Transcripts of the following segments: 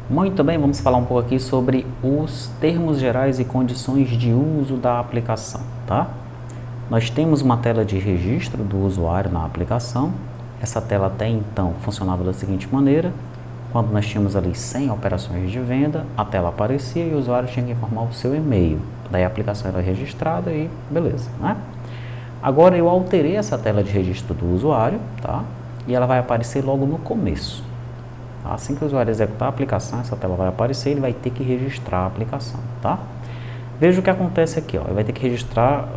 Muito bem, vamos falar um pouco aqui sobre os termos gerais e condições de uso da aplicação, tá? Nós temos uma tela de registro do usuário na aplicação. Essa tela até então funcionava da seguinte maneira: quando nós tínhamos ali 100 operações de venda, a tela aparecia e o usuário tinha que informar o seu e-mail. Daí a aplicação era registrada e beleza, né? Agora eu alterei essa tela de registro do usuário, tá? E ela vai aparecer logo no começo. Assim que o usuário executar a aplicação, essa tela vai aparecer e ele vai ter que registrar a aplicação, tá? Veja o que acontece aqui, ó. Ele vai ter que registrar,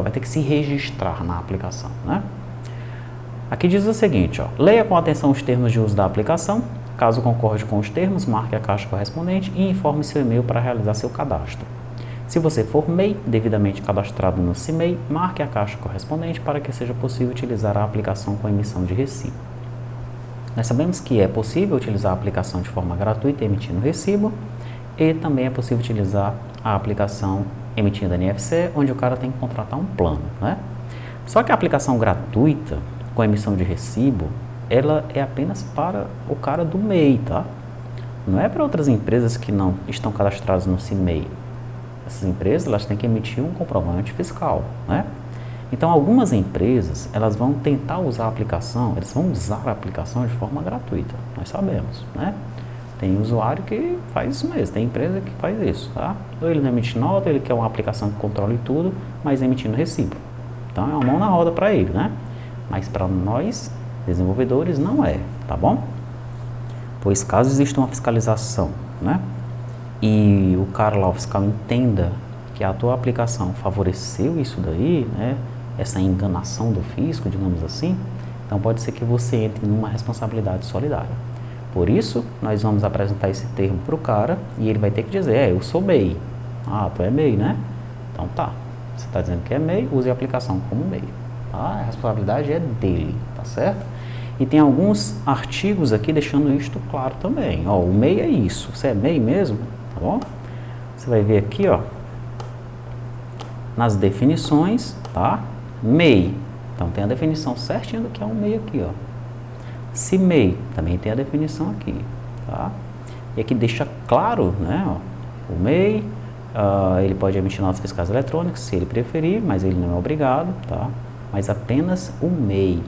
vai ter que se registrar na aplicação, né? Aqui diz o seguinte, ó: leia com atenção os termos de uso da aplicação. Caso concorde com os termos, marque a caixa correspondente e informe seu e-mail para realizar seu cadastro. Se você for MEI, devidamente cadastrado no CIMEI, marque a caixa correspondente para que seja possível utilizar a aplicação com emissão de recibo. Nós sabemos que é possível utilizar a aplicação de forma gratuita emitindo recibo e também é possível utilizar a aplicação emitindo NFC, onde o cara tem que contratar um plano, né? Só que a aplicação gratuita com emissão de recibo, ela é apenas para o cara do MEI, tá? Não é para outras empresas que não estão cadastradas no CIMEI. Essas empresas, elas têm que emitir um comprovante fiscal, né? Então, algumas empresas, elas vão tentar usar a aplicação, eles vão usar a aplicação de forma gratuita, nós sabemos, né? Tem usuário que faz isso mesmo, tem empresa que faz isso, tá? Ou ele não emite nota, ele quer uma aplicação que controle tudo, mas emitindo recibo. Então, é uma mão na roda para ele, né? Mas para nós, desenvolvedores, não é, tá bom? Pois caso exista uma fiscalização, né? E o cara lá, o fiscal, entenda que a tua aplicação favoreceu isso daí, né? Essa enganação do fisco, digamos assim, então pode ser que você entre numa responsabilidade solidária. Por isso, nós vamos apresentar esse termo para o cara e ele vai ter que dizer: eu sou MEI. Ah, tu é MEI, né? Então tá, você está dizendo que é MEI, use a aplicação como MEI. Tá? A responsabilidade é dele, tá certo? E tem alguns artigos aqui deixando isto claro também. Ó, o MEI é isso, você é MEI mesmo, tá bom? Você vai ver aqui, ó, nas definições, tá? MEI, então tem a definição certinha do que é um MEI aqui, ó. CIMEI, também tem a definição aqui, tá? E aqui deixa claro, né, ó, o MEI, ele pode emitir notas fiscais eletrônicas, se ele preferir, mas ele não é obrigado, tá? Mas apenas o MEI,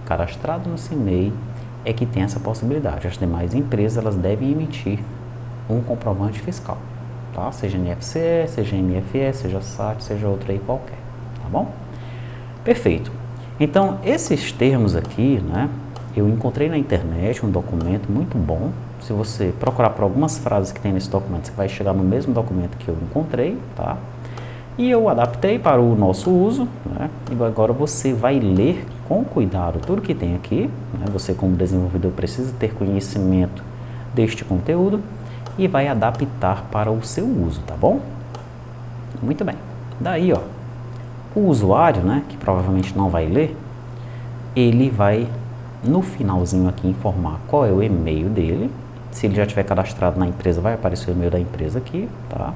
cadastrado no CIMEI, é que tem essa possibilidade. As demais empresas, elas devem emitir um comprovante fiscal, tá? Seja NFC, seja MFS, seja SAT, seja outro aí qualquer, tá bom? Perfeito. Então, esses termos aqui, né, eu encontrei na internet um documento muito bom. Se você procurar por algumas frases que tem nesse documento, você vai chegar no mesmo documento que eu encontrei, tá? E eu adaptei para o nosso uso, né? E agora você vai ler com cuidado tudo que tem aqui, né? Você, como desenvolvedor, precisa ter conhecimento deste conteúdo e vai adaptar para o seu uso, tá bom? Muito bem. Daí, ó, o usuário, né, que provavelmente não vai ler, ele vai, no finalzinho aqui, informar qual é o e-mail dele. Se ele já tiver cadastrado na empresa, vai aparecer o e-mail da empresa aqui, tá?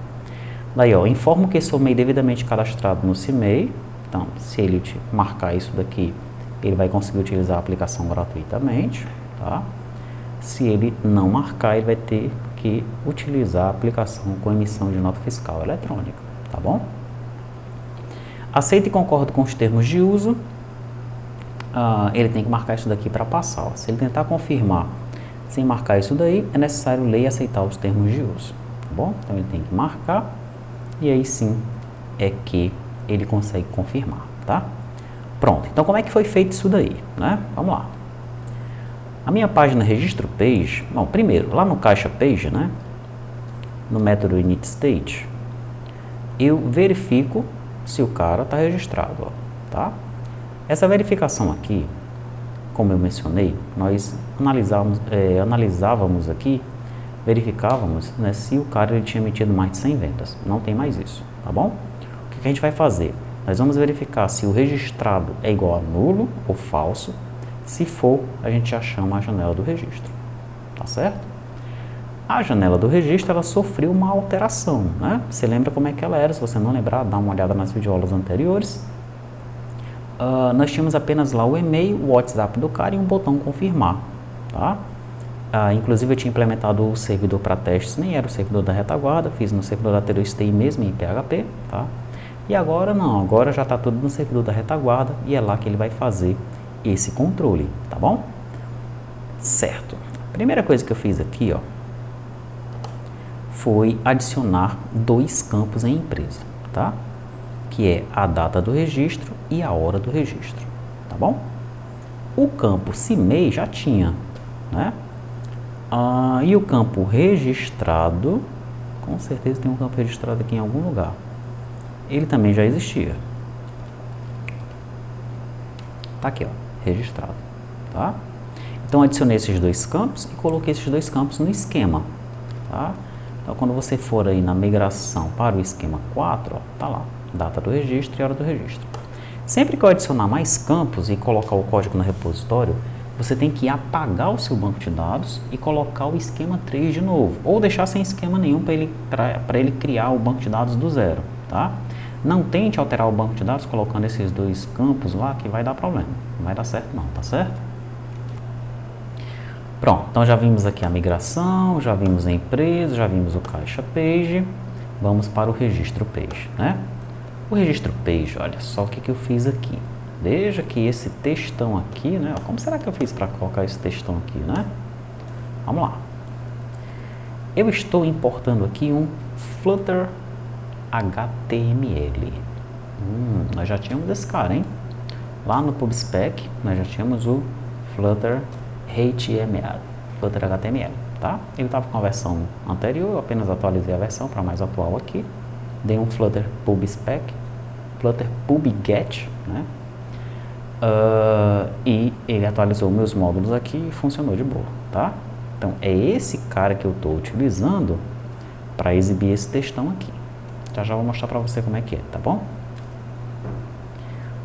Daí, ó, informo que esse e-mail devidamente cadastrado no CIMEI. Então, se ele marcar isso daqui, ele vai conseguir utilizar a aplicação gratuitamente, tá? Se ele não marcar, ele vai ter que utilizar a aplicação com emissão de nota fiscal eletrônica, tá bom? Aceito e concordo com os termos de uso. Ele tem que marcar isso daqui para passar, ó. Se ele tentar confirmar sem marcar isso daí, é necessário ler e aceitar os termos de uso, tá bom? Então ele tem que marcar e aí sim é que ele consegue confirmar, tá? Pronto, então como é que foi feito isso daí, né? Vamos lá. A minha página registro page, bom, primeiro, lá no caixa page, né? No método init state, eu verifico se o cara está registrado, ó, tá? Essa verificação aqui, como eu mencionei, nós analisávamos aqui, verificávamos, né, se o cara ele tinha emitido mais de 100 vendas. Não tem mais isso, tá bom? O que a gente vai fazer? Nós vamos verificar se o registrado é igual a nulo ou falso. Se for, a gente já chama a janela do registro, tá certo? A janela do registro, ela sofreu uma alteração, né? Você lembra como é que ela era? Se você não lembrar, dá uma olhada nas videoaulas anteriores. Nós tínhamos apenas lá o e-mail, o WhatsApp do cara e um botão confirmar, tá? Inclusive eu tinha implementado o servidor para testes, nem era o servidor da retaguarda, fiz no servidor da TI mesmo em PHP, tá? E agora não, agora já está tudo no servidor da retaguarda e é lá que ele vai fazer esse controle, tá bom? Certo. A primeira coisa que eu fiz aqui, ó, foi adicionar 2 campos em empresa, tá? Que é a data do registro e a hora do registro, tá bom? O campo CIMEI já tinha, né? E o campo registrado, com certeza tem um campo registrado aqui em algum lugar. Ele também já existia. Tá aqui, ó, registrado, tá? Então adicionei esses 2 campos e coloquei esses 2 campos no esquema, tá? Então quando você for aí na migração para o esquema 4, ó, tá lá, data do registro e hora do registro. Sempre que eu adicionar mais campos e colocar o código no repositório, você tem que apagar o seu banco de dados e colocar o esquema 3 de novo, ou deixar sem esquema nenhum para ele criar o banco de dados do zero, tá? Não tente alterar o banco de dados colocando esses 2 campos lá, que vai dar problema, não vai dar certo não, tá certo? Pronto, então já vimos aqui a migração, já vimos a empresa, já vimos o caixa page, vamos para o registro page, né? O registro page, olha só o que eu fiz aqui. Veja que esse textão aqui, né? Como será que eu fiz para colocar esse textão aqui, né? Vamos lá. Eu estou importando aqui um Flutter HTML. Nós já tínhamos esse cara, hein? Lá no PubSpec, nós já tínhamos o Flutter HTML. Flutter HTML, tá? Ele estava com a versão anterior, eu apenas atualizei a versão para mais atual aqui. Dei um Flutter PubSpec, Flutter PubGet, né? E ele atualizou meus módulos aqui e funcionou de boa, tá? Então é esse cara que eu estou utilizando para exibir esse textão aqui. Já vou mostrar para você como é que é, tá bom?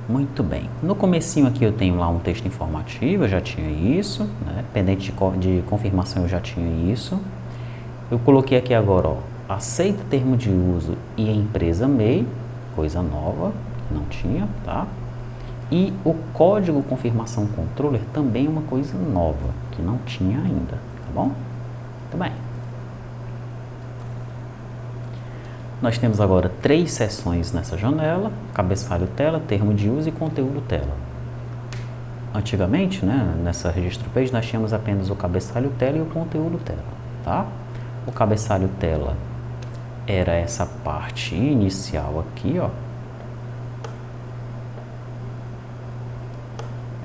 Muito bem. No comecinho aqui eu tenho lá um texto informativo, eu já tinha isso, né? Pendente de confirmação eu já tinha isso. Eu coloquei aqui agora, ó, aceita termo de uso e empresa MEI, coisa nova, não tinha, tá? E o código confirmação controller também é uma coisa nova, que não tinha ainda, tá bom? Muito bem. Nós temos agora 3 seções nessa janela: cabeçalho tela, termo de uso e conteúdo tela. Antigamente, né, nessa registro page, nós tínhamos apenas o cabeçalho tela e o conteúdo tela, tá? O cabeçalho tela era essa parte inicial aqui, ó.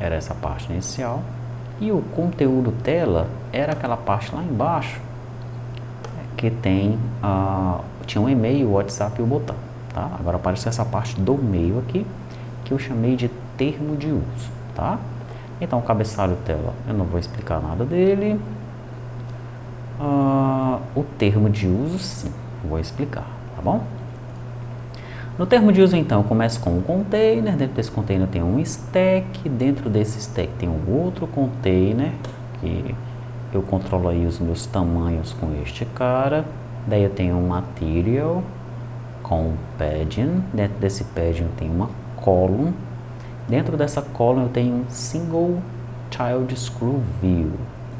Era essa parte inicial. E o conteúdo tela era aquela parte lá embaixo que tem tinha um e-mail, o WhatsApp e o botão, tá? Agora apareceu essa parte do meio aqui que eu chamei de termo de uso, tá? Então o cabeçalho tela eu não vou explicar nada dele. O termo de uso sim, vou explicar, tá bom? No termo de uso, então, eu começo com um container, dentro desse container tem um stack, dentro desse stack tem um outro container, que eu controlo aí os meus tamanhos com este cara, daí eu tenho um material com padding, dentro desse padding eu tenho uma column, dentro dessa column eu tenho um single child screw view,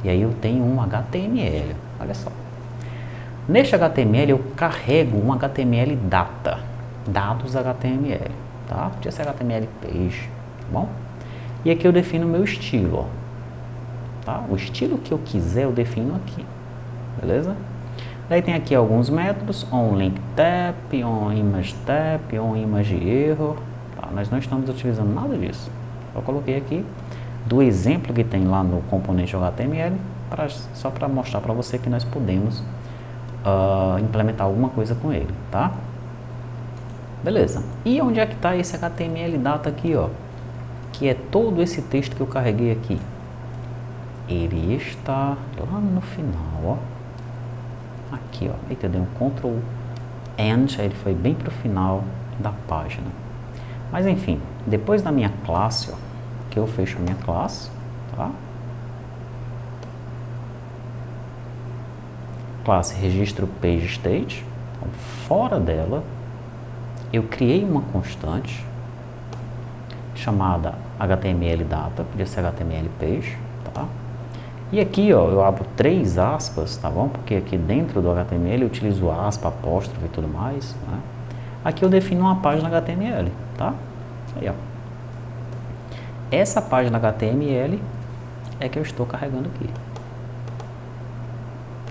e aí eu tenho um HTML, olha só. Neste HTML eu carrego um HTML data, dados HTML, tá? Podia ser HTML page, tá bom? E aqui eu defino o meu estilo, ó, tá? O estilo que eu quiser eu defino aqui, beleza? Daí tem aqui alguns métodos: onLinkTap, onImageTap, onImageError, tá? Nós não estamos utilizando nada disso. Eu coloquei aqui do exemplo que tem lá no componente HTML, só para mostrar para você que nós podemos implementar alguma coisa com ele, tá? Beleza. E onde é que está esse HTML data aqui, ó? Que é todo esse texto que eu carreguei aqui. Ele está lá no final, ó. Aqui, ó. Eita, eu dei um Ctrl End, ele foi bem para o final da página. Mas enfim, depois da minha classe, ó, que eu fecho a minha classe, tá? Classe registro page state. Então, fora dela, eu criei uma constante chamada HTML data, podia ser HTML page, tá? E aqui, ó, eu abro 3 aspas, tá bom? Porque aqui dentro do HTML eu utilizo aspa, apóstrofe e tudo mais, né? Aqui eu defino uma página HTML, tá? Aí, ó. Essa página HTML é que eu estou carregando aqui.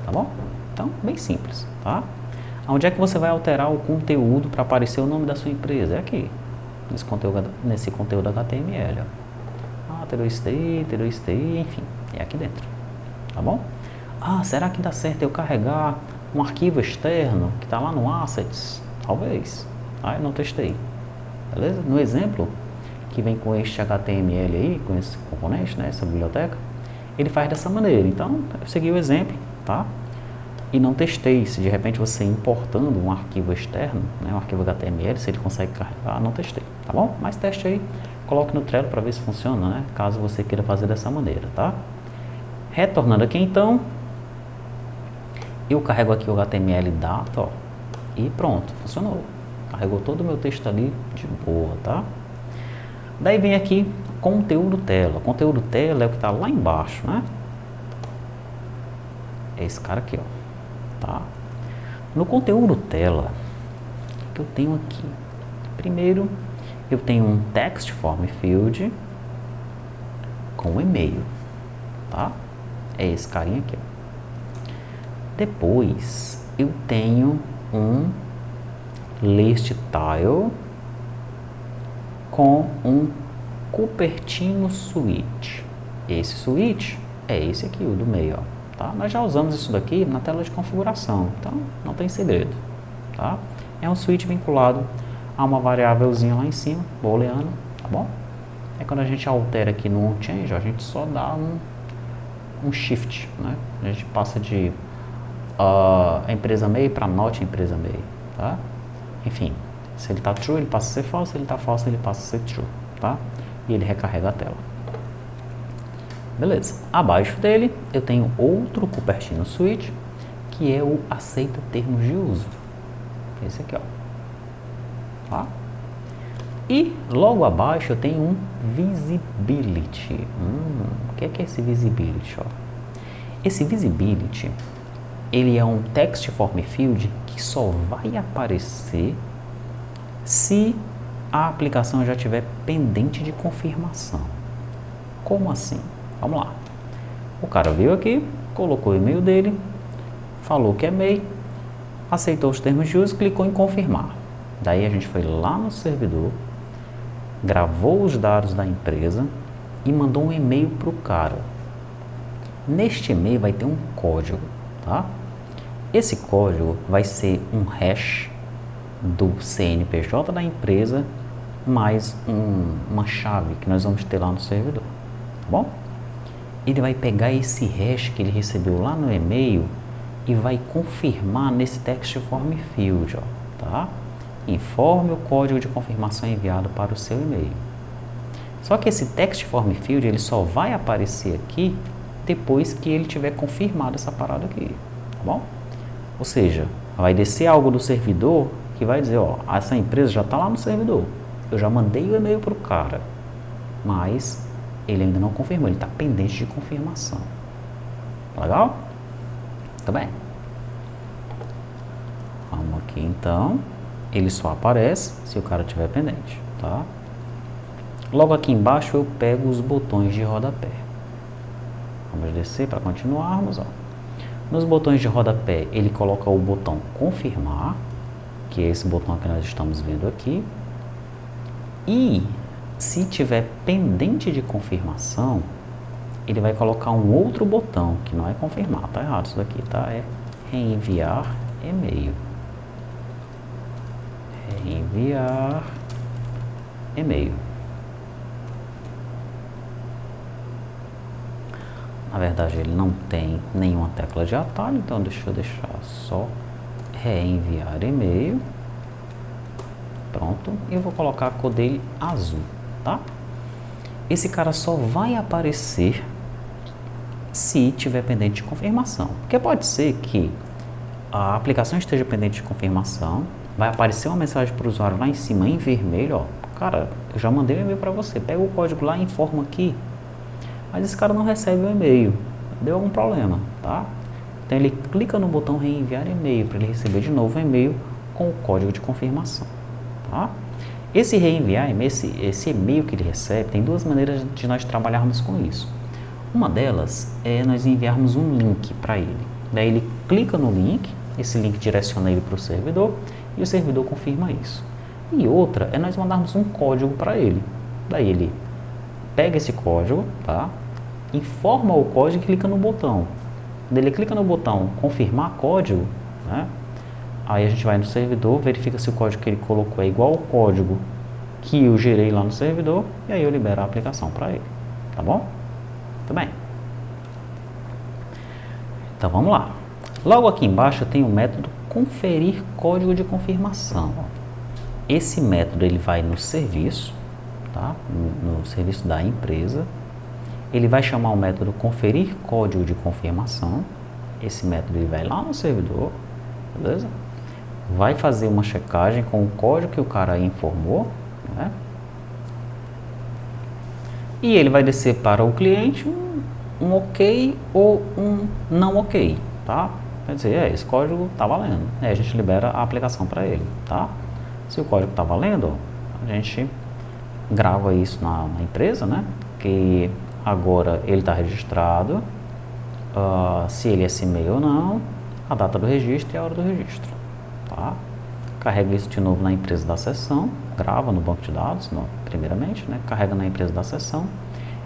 Tá bom? Então, bem simples, tá? Onde é que você vai alterar o conteúdo para aparecer o nome da sua empresa? É aqui, nesse conteúdo HTML, ó. Terrorista aí, enfim, é aqui dentro, tá bom? Ah, será que dá certo eu carregar um arquivo externo que está lá no Assets? Talvez, tá? Eu não testei, beleza? No exemplo, que vem com este HTML aí, com esse componente, né, essa biblioteca, ele faz dessa maneira. Então, eu segui o exemplo, tá? E não testei se de repente você importando um arquivo externo, né, um arquivo HTML, se ele consegue carregar, não testei, tá bom? Mas teste aí, coloque no Trello para ver se funciona, né, caso você queira fazer dessa maneira, tá? Retornando aqui então, eu carrego aqui o HTML data, ó, e pronto, funcionou. Carregou todo o meu texto ali de boa, tá? Daí vem aqui conteúdo tela. Conteúdo tela é o que está lá embaixo, né? É esse cara aqui, ó, tá? No conteúdo tela, o que eu tenho aqui? Primeiro, eu tenho um text form field com e-mail, tá? É esse carinha aqui, ó. Depois, eu tenho um list tile com um Cupertino switch. Esse switch é esse aqui, o do meio, ó. Tá? Nós já usamos isso daqui na tela de configuração, então não tem segredo, tá? É um switch vinculado a uma variávelzinha lá em cima, booleano, tá bom? É quando a gente altera aqui no onChange, a gente só dá um shift, né? A gente passa de empresa MEI para not empresa MEI, tá? Enfim, se ele está true, ele passa a ser false, se ele está false, ele passa a ser true, tá? E ele recarrega a tela. Beleza. Abaixo dele, eu tenho outro Cupertino switch, que é o aceita termos de uso. Esse aqui, ó. Tá? E logo abaixo eu tenho um visibility. O que é esse visibility, ó? Esse visibility, ele é um text form field que só vai aparecer se a aplicação já estiver pendente de confirmação. Como assim? Vamos lá. O cara veio aqui, colocou o e-mail dele, falou que é MEI, aceitou os termos de uso, clicou em confirmar. Daí a gente foi lá no servidor, gravou os dados da empresa e mandou um e-mail para o cara. Neste e-mail vai ter um código, tá? Esse código vai ser um hash do CNPJ da empresa mais uma chave que nós vamos ter lá no servidor, tá bom? Ele vai pegar esse hash que ele recebeu lá no e-mail e vai confirmar nesse text form field, ó, tá? Informe o código de confirmação enviado para o seu e-mail. Só que esse text form field ele só vai aparecer aqui depois que ele tiver confirmado essa parada aqui, tá bom? Ou seja, vai descer algo do servidor que vai dizer, ó, essa empresa já está lá no servidor, eu já mandei o e-mail para o cara, mas ele ainda não confirmou, ele está pendente de confirmação. Legal? Tá bem. Vamos aqui então. Ele só aparece se o cara estiver pendente, tá? Logo aqui embaixo eu pego os botões de rodapé. Vamos descer para continuarmos, ó. Nos botões de rodapé ele coloca o botão confirmar, que é esse botão que nós estamos vendo aqui. E se tiver pendente de confirmação, ele vai colocar um outro botão, que não é confirmar, tá errado isso daqui, tá? É reenviar e-mail. Reenviar e-mail. Na verdade, ele não tem nenhuma tecla de atalho, então deixa eu deixar só reenviar e-mail. Pronto, e eu vou colocar a cor dele azul, tá? Esse cara só vai aparecer se tiver pendente de confirmação. Porque pode ser que a aplicação esteja pendente de confirmação, vai aparecer uma mensagem para o usuário lá em cima em vermelho, ó. Cara, eu já mandei o e-mail para você, pega o código lá e informa aqui. Mas esse cara não recebe o e-mail. deu algum problema, tá? Então ele clica no botão reenviar e-mail para ele receber de novo o e-mail com o código de confirmação, tá? Esse reenviar, esse e-mail que ele recebe, tem duas maneiras de nós trabalharmos com isso. Uma delas é nós enviarmos um link para ele. Daí ele clica no link, esse link direciona ele para o servidor e o servidor confirma isso. E outra é nós mandarmos um código para ele. Daí ele pega esse código, tá? Informa o código e clica no botão. Daí ele clica no botão confirmar código, né? Aí a gente vai no servidor, verifica se o código que ele colocou é igual ao código que eu gerei lá no servidor e aí eu libero a aplicação para ele, tá bom? Muito bem. Então vamos lá. Logo aqui embaixo tem o método conferir código de confirmação. Esse método ele vai no serviço, tá? No serviço da empresa. Ele vai chamar o método conferir código de confirmação. Esse método ele vai lá no servidor, beleza? Vai fazer uma checagem com o código que o cara informou, né? E ele vai descer para o cliente um ok ou um não ok, tá? Quer dizer, esse código está valendo. Aí a gente libera a aplicação para ele, tá? Se o código está valendo, a gente grava isso na empresa, né? Que agora ele está registrado, se ele é SME ou não, a data do registro e a hora do registro, tá? Carrega isso de novo na empresa da sessão, grava no banco de dados, primeiramente, né? Carrega na empresa da sessão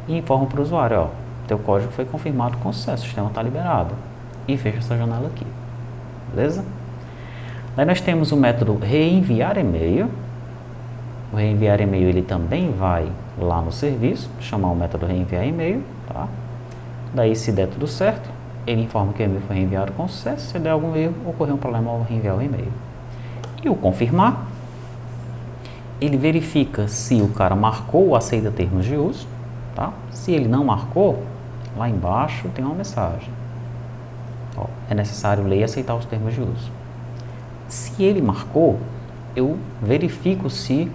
e informa para o usuário, ó, teu código foi confirmado com sucesso, o sistema está liberado. E fecha essa janela aqui, beleza? Daí nós temos o método reenviar e-mail. O reenviar e-mail ele também vai lá no serviço, chamar o método reenviar e-mail, tá? Daí se der tudo certo, ele informa que o e-mail foi reenviado com sucesso. Se der algum erro, ocorreu um problema ao reenviar o e-mail. E o confirmar, ele verifica se o cara marcou ou aceita termos de uso, tá? Se ele não marcou, lá embaixo tem uma mensagem. Ó, é necessário ler e aceitar os termos de uso. Se ele marcou, eu verifico se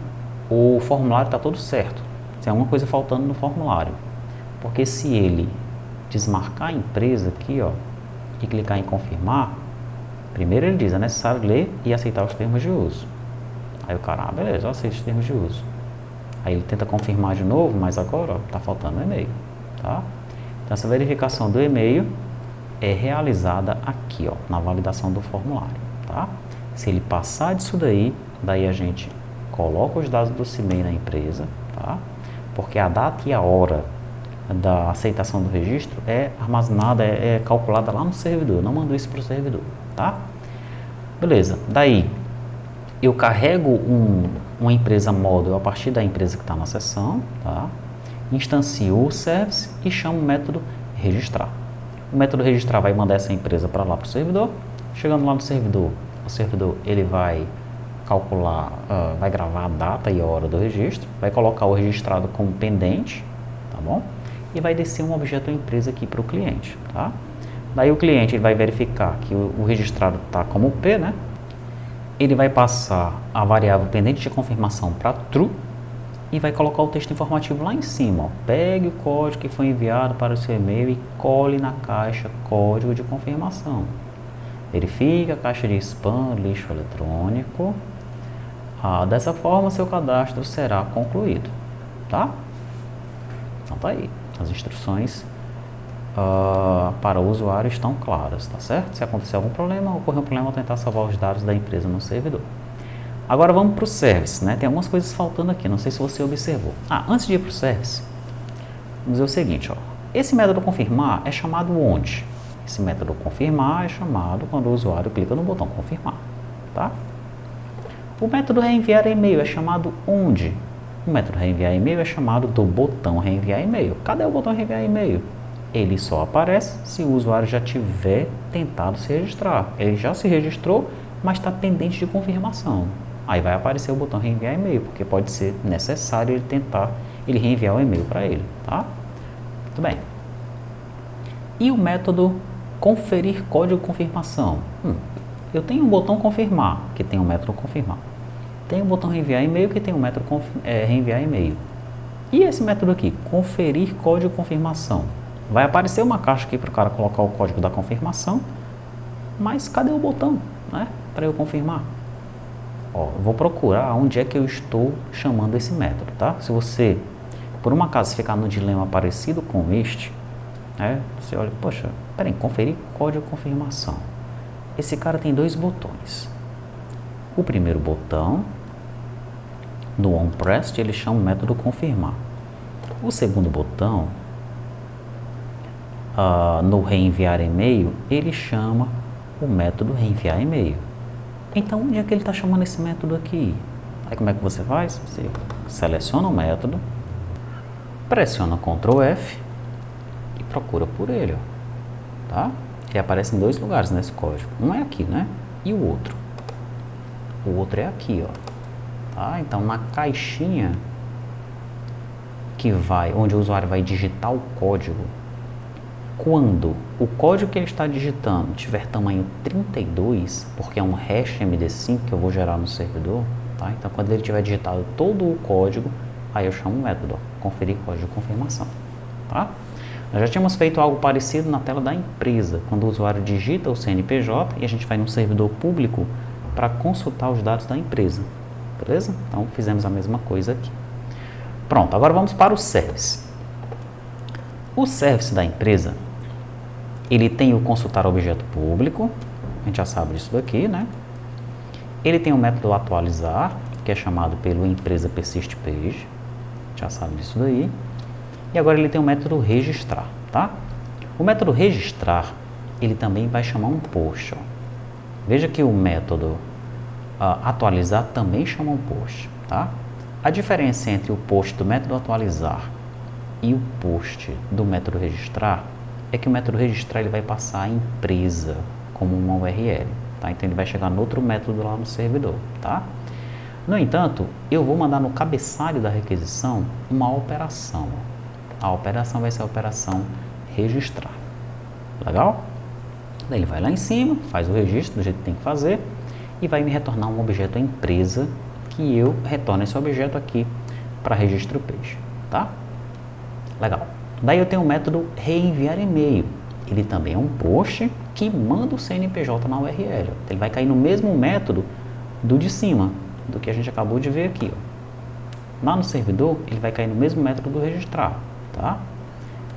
o formulário está todo certo, se tem alguma coisa faltando no formulário. Porque se ele desmarcar a empresa aqui, ó, e clicar em confirmar, primeiro ele diz, é necessário ler e aceitar os termos de uso. Aí o cara, beleza, eu aceito os termos de uso. Aí ele tenta confirmar de novo, mas agora está faltando o e-mail, tá? Então essa verificação do e-mail é realizada aqui, ó, na validação do formulário, tá? Se ele passar disso daí, daí a gente coloca os dados do CIMEI na empresa, tá? Porque a data e a hora da aceitação do registro é armazenada, é calculada lá no servidor, não mando isso para o servidor, tá? Beleza, daí eu carrego uma empresa módulo a partir da empresa que está na sessão, tá? Instancio o service e chamo o método registrar. O método registrar vai mandar essa empresa para lá para o servidor. Chegando lá no servidor, o servidor ele vai calcular, vai gravar a data e a hora do registro, vai colocar o registrado como pendente, tá bom? E vai descer um objeto empresa aqui para o cliente, tá? Daí o cliente ele vai verificar que o registrado está como P, né? Ele vai passar a variável pendente de confirmação para true e vai colocar o texto informativo lá em cima, ó. Pegue o código que foi enviado para o seu e-mail e cole na caixa código de confirmação. Verifique a caixa de spam, lixo eletrônico. Dessa forma, seu cadastro será concluído, tá? Então tá aí, as instruções para o usuário estão claras, tá certo? Se acontecer algum problema, ocorrer um problema, vou tentar salvar os dados da empresa no servidor. Agora vamos para o service, né? Tem algumas coisas faltando aqui, não sei se você observou. Antes de ir para o service, vamos dizer o seguinte, ó. Esse método confirmar é chamado onde? Esse método confirmar é chamado quando o usuário clica no botão confirmar, tá? O método reenviar e-mail é chamado onde? O método reenviar e-mail é chamado do botão reenviar e-mail. Cadê o botão reenviar e-mail? Ele só aparece se o usuário já tiver tentado se registrar. Ele já se registrou, mas está pendente de confirmação. Aí vai aparecer o botão reenviar e-mail, porque pode ser necessário ele reenviar o e-mail para ele, tá? Muito bem. E o método conferir código de confirmação? Eu tenho um botão confirmar, que tem um método confirmar. Tem o botão reenviar e-mail, que tem um método reenviar e-mail. E esse método aqui, conferir código de confirmação? Vai aparecer uma caixa aqui para o cara colocar o código da confirmação, mas cadê o botão, né, para eu confirmar? Ó, eu vou procurar onde é que eu estou chamando esse método, tá? Se você, por um acaso, ficar num dilema parecido com este, né, você olha, poxa, peraí, conferir código de confirmação. Esse cara tem dois botões. O primeiro botão, no onPressed, ele chama o método confirmar. O segundo botão, no reenviar e-mail, ele chama o método reenviar e-mail. Então, onde é que ele está chamando esse método aqui? Aí como é que você faz? Você seleciona o método, pressiona Ctrl F e procura por ele, ó, tá? Ele aparece em dois lugares nesse código. Um é aqui, né? E o outro? O outro é aqui, ó. Tá? Então, na caixinha que vai, onde o usuário vai digitar o código, quando o código que ele está digitando tiver tamanho 32, porque é um hash MD5 que eu vou gerar no servidor, tá? Então, quando ele tiver digitado todo o código, aí eu chamo o método, ó, conferir código de confirmação, tá? Nós já tínhamos feito algo parecido na tela da empresa, quando o usuário digita o CNPJ e a gente vai no servidor público para consultar os dados da empresa, beleza? Então, fizemos a mesma coisa aqui. Pronto, agora vamos para o service. O service da empresa, ele tem o consultar objeto público, a gente já sabe disso daqui, né? Ele tem o método atualizar, que é chamado pelo empresa persist page, já sabe disso daí. E agora ele tem o método registrar, tá? O método registrar, ele também vai chamar um post, ó. Veja que o método atualizar também chama um post, tá? A diferença entre o post do método atualizar e o post do método registrar é que o método registrar ele vai passar a empresa como uma URL, tá? Então ele vai chegar no outro método lá no servidor, tá? No entanto, eu vou mandar no cabeçalho da requisição uma operação. A operação vai ser a operação registrar. Legal? Daí ele vai lá em cima, faz o registro do jeito que tem que fazer e vai me retornar um objeto empresa que eu retorno esse objeto aqui para registro page, tá? Legal. Daí eu tenho o método reenviar e-mail. Ele também é um post que manda o CNPJ na URL. Ele vai cair no mesmo método do de cima, do que a gente acabou de ver aqui, ó. Lá no servidor, ele vai cair no mesmo método do registrar, tá?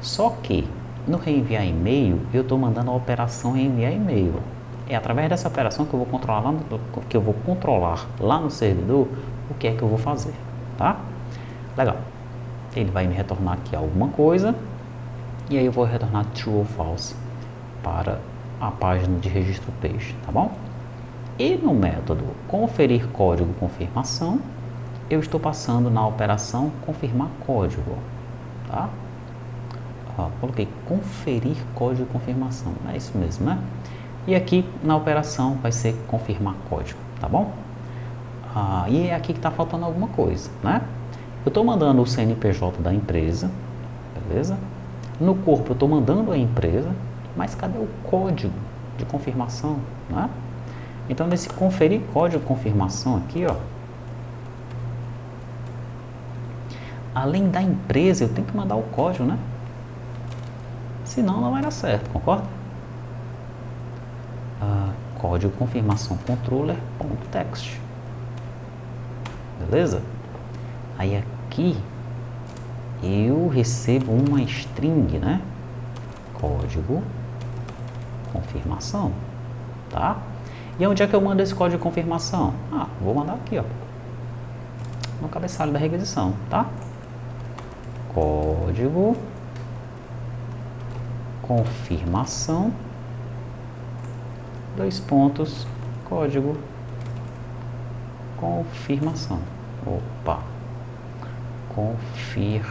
Só que no reenviar e-mail, eu estou mandando a operação reenviar e-mail. É através dessa operação que eu vou controlar lá no servidor o que é que eu vou fazer, tá? Legal. Ele vai me retornar aqui alguma coisa e aí eu vou retornar true ou false para a página de registro page, tá bom? E no método conferir código confirmação, eu estou passando na operação confirmar código, tá? Coloquei conferir código de confirmação, é isso mesmo, né? E aqui na operação vai ser confirmar código, tá bom? E é aqui que está faltando alguma coisa, né? Eu estou mandando o CNPJ da empresa, beleza? No corpo eu estou mandando a empresa, mas cadê o código de confirmação, né? Então nesse conferir código de confirmação aqui, ó, além da empresa eu tenho que mandar o código, né? Senão não vai dar certo, concorda? Código confirmação controller.txt, beleza? Aí aqui eu recebo uma string, né? Código confirmação, tá? E onde é que eu mando esse código de confirmação? Vou mandar aqui, ó, no cabeçalho da requisição, tá? Código confirmação, dois pontos, código confirmação. Confirmação,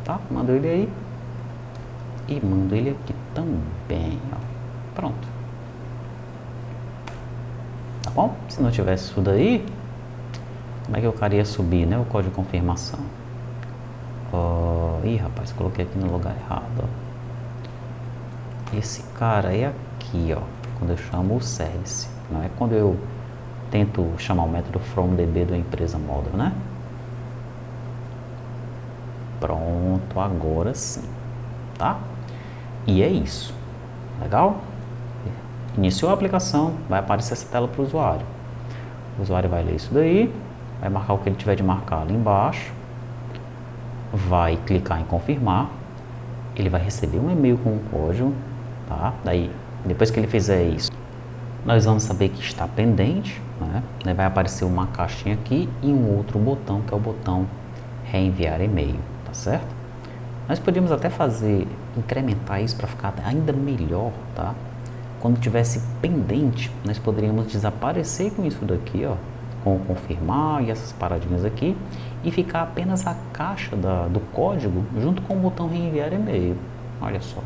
tá? Mando ele aí e mando ele aqui também, ó. Pronto. Tá bom? Se não tivesse isso daí, como é que eu queria subir, né, o código de confirmação? Ih, rapaz, coloquei aqui no lugar errado, ó. Esse cara é aqui, ó, quando eu chamo o service, não é quando eu tento chamar o método fromDB da empresa model, né? Pronto, agora sim, tá? E é isso, legal? Iniciou a aplicação, vai aparecer essa tela para o usuário. O usuário vai ler isso daí, vai marcar o que ele tiver de marcar ali embaixo, vai clicar em confirmar, ele vai receber um e-mail com o código, tá? Daí, depois que ele fizer isso, nós vamos saber que está pendente, né? Daí vai aparecer uma caixinha aqui e um outro botão, que é o botão reenviar e-mail, tá certo? Nós podíamos até incrementar isso para ficar ainda melhor, tá? Quando tivesse pendente, nós poderíamos desaparecer com isso daqui, ó, com o confirmar e essas paradinhas aqui, e ficar apenas a caixa do código junto com o botão reenviar e-mail. Olha só,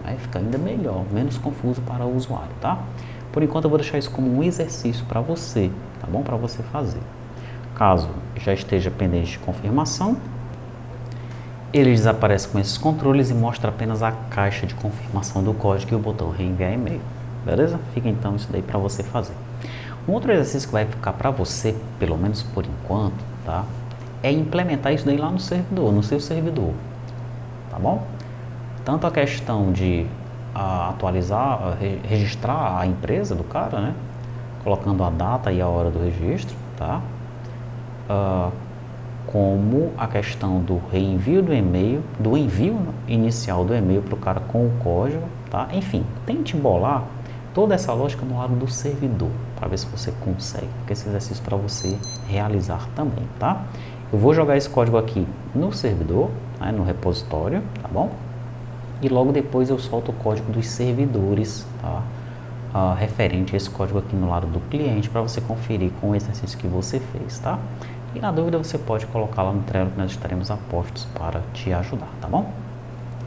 aí fica ainda melhor, menos confuso para o usuário, tá? Por enquanto eu vou deixar isso como um exercício para você, tá bom? Para você fazer. Caso já esteja pendente de confirmação, ele desaparece com esses controles e mostra apenas a caixa de confirmação do código e o botão reenviar e-mail. Beleza? Fica então isso daí para você fazer. Um outro exercício que vai ficar para você, pelo menos por enquanto, tá? É implementar isso daí lá no servidor, no seu servidor, tá bom? Tanto a questão de atualizar, registrar a empresa do cara, né? Colocando a data e a hora do registro, tá? Como a questão do reenvio do e-mail, do envio inicial do e-mail para o cara com o código, tá? Enfim, tente bolar toda essa lógica no lado do servidor, para ver se você consegue, porque esse exercício para você realizar também, tá? Eu vou jogar esse código aqui no servidor, né, no repositório, tá bom? E logo depois eu solto o código dos servidores, tá? Referente a esse código aqui no lado do cliente, para você conferir com o exercício que você fez, tá? E na dúvida você pode colocar lá no Trello que nós estaremos a postos para te ajudar, tá bom?